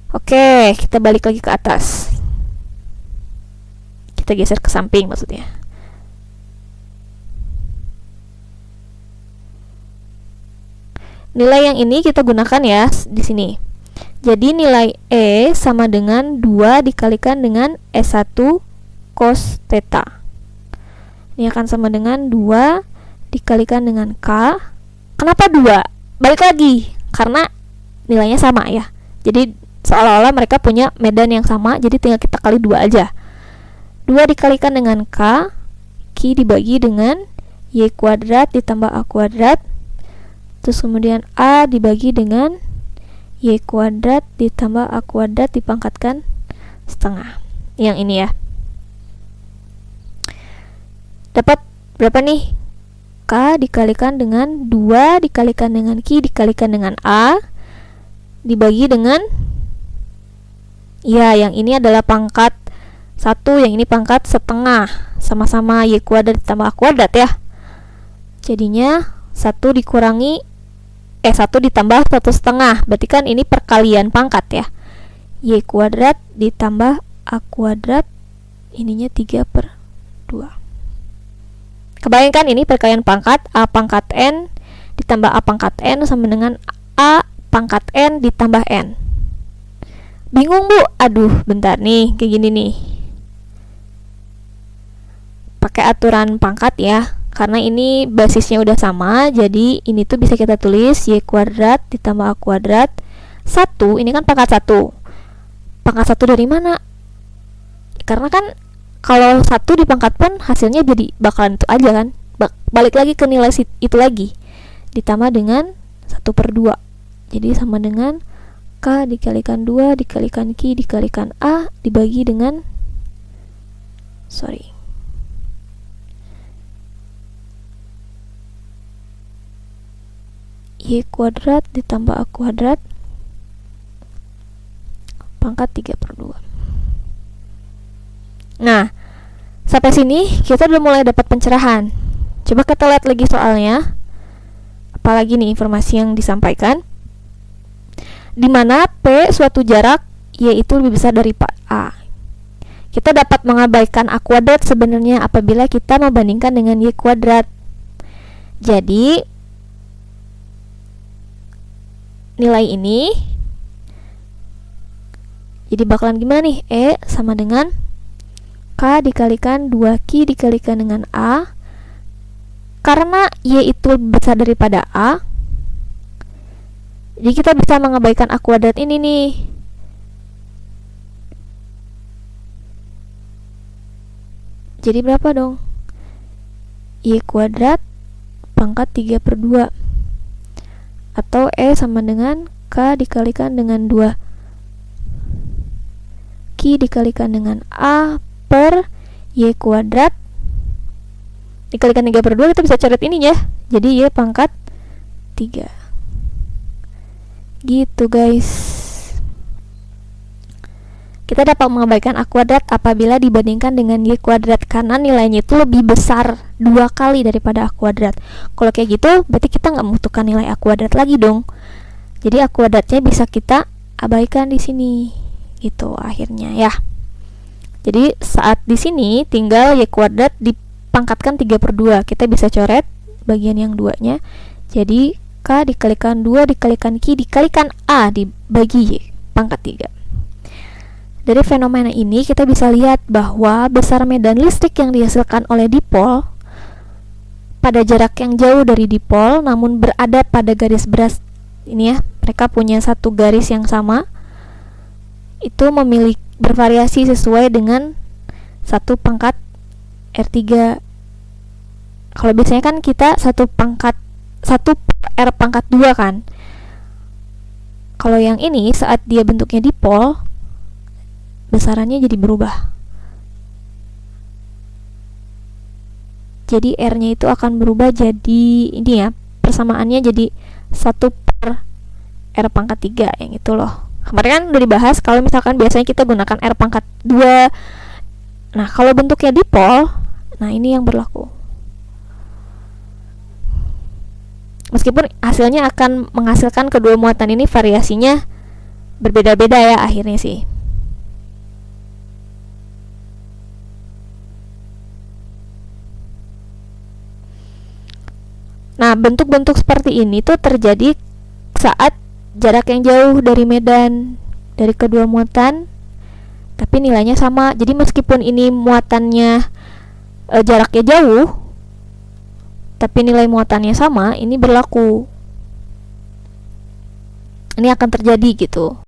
Oke, kita balik lagi ke atas. Kita geser ke samping maksudnya. Nilai yang ini kita gunakan ya di sini. Jadi nilai E sama dengan 2 dikalikan dengan S1 cos theta. Ini akan sama dengan 2 dikalikan dengan K. Kenapa 2? Balik lagi, karena nilainya sama ya. Jadi seolah-olah mereka punya medan yang sama, jadi tinggal kita kali 2 aja. 2 dikalikan dengan K, Q dibagi dengan Y kuadrat ditambah A kuadrat. Terus kemudian A dibagi dengan Y kuadrat ditambah A kuadrat dipangkatkan setengah. Yang ini ya. Dapat berapa nih? K dikalikan dengan 2 dikalikan dengan Q dikalikan dengan A dibagi dengan, ya yang ini adalah pangkat 1, yang ini pangkat setengah. Sama-sama Y kuadrat ditambah A kuadrat ya. Jadinya 1 dikurangi 1 ditambah 1/2. Berarti kan ini perkalian pangkat ya. Y kuadrat ditambah A kuadrat, ininya 3/2. Kebayangkan ini perkalian pangkat. A pangkat N ditambah A pangkat N sama dengan A pangkat N ditambah N. Bingung bu? Aduh bentar nih, kayak gini nih. Pakai aturan pangkat ya. Karena ini basisnya udah sama, jadi ini tuh bisa kita tulis Y kuadrat ditambah A kuadrat 1, ini kan pangkat 1. Pangkat 1 dari mana? Karena kan kalau 1 dipangkat pun hasilnya jadi bakalan itu aja kan. Balik lagi ke nilai itu lagi. Ditambah dengan 1/2. Jadi sama dengan K dikalikan 2 dikalikan Q dikalikan A dibagi dengan Y kuadrat ditambah A kuadrat pangkat 3/2. Nah, sampai sini kita udah mulai dapat pencerahan. Coba kita lihat lagi soalnya. Apalagi nih informasi yang disampaikan. Di mana P suatu jarak Y itu lebih besar dari A. Kita dapat mengabaikan A kuadrat sebenarnya apabila kita membandingkan dengan Y kuadrat. Jadi nilai ini jadi bakalan gimana nih? E sama dengan K dikalikan 2Q dikalikan dengan A. Karena Y itu lebih besar daripada A, jadi kita bisa mengabaikan A kuadrat ini nih. Jadi berapa dong? Y kuadrat pangkat 3/2. Atau E sama dengan K dikalikan dengan 2 Q dikalikan dengan A per Y kuadrat dikalikan 3/2, kita bisa coret ininya. Jadi Y pangkat 3. Gitu guys. Kita dapat mengabaikan A kuadrat apabila dibandingkan dengan Y kuadrat karena nilainya itu lebih besar 2 kali daripada A kuadrat. Kalau kayak gitu berarti kita nggak membutuhkan nilai A kuadrat lagi dong. Jadi A kuadratnya bisa kita abaikan di sini. Gitu akhirnya ya. Jadi saat di sini tinggal Y kuadrat dipangkatkan 3/2. Kita bisa coret bagian yang 2-nya. Jadi K dikalikan 2 dikalikan Q dikalikan A dibagi Y pangkat 3. Dari fenomena ini kita bisa lihat bahwa besar medan listrik yang dihasilkan oleh dipol pada jarak yang jauh dari dipol namun berada pada garis beras ini ya, mereka punya satu garis yang sama, itu memiliki bervariasi sesuai dengan 1 pangkat R3. Kalau biasanya kan kita 1 R pangkat 2 kan. Kalau yang ini saat dia bentuknya dipol, besarannya jadi berubah. Jadi R-nya itu akan berubah jadi ini ya, persamaannya jadi 1 per R pangkat 3 yang itu loh. Kemarin kan udah dibahas kalau misalkan biasanya kita gunakan R pangkat 2. Nah, kalau bentuknya dipol, nah ini yang berlaku. Meskipun hasilnya akan menghasilkan kedua muatan ini variasinya berbeda-beda ya akhirnya sih. Nah, bentuk-bentuk seperti ini tuh terjadi saat jarak yang jauh dari medan dari kedua muatan tapi nilainya sama. Jadi meskipun ini muatannya jaraknya jauh tapi nilai muatannya sama, ini berlaku. Ini akan terjadi gitu.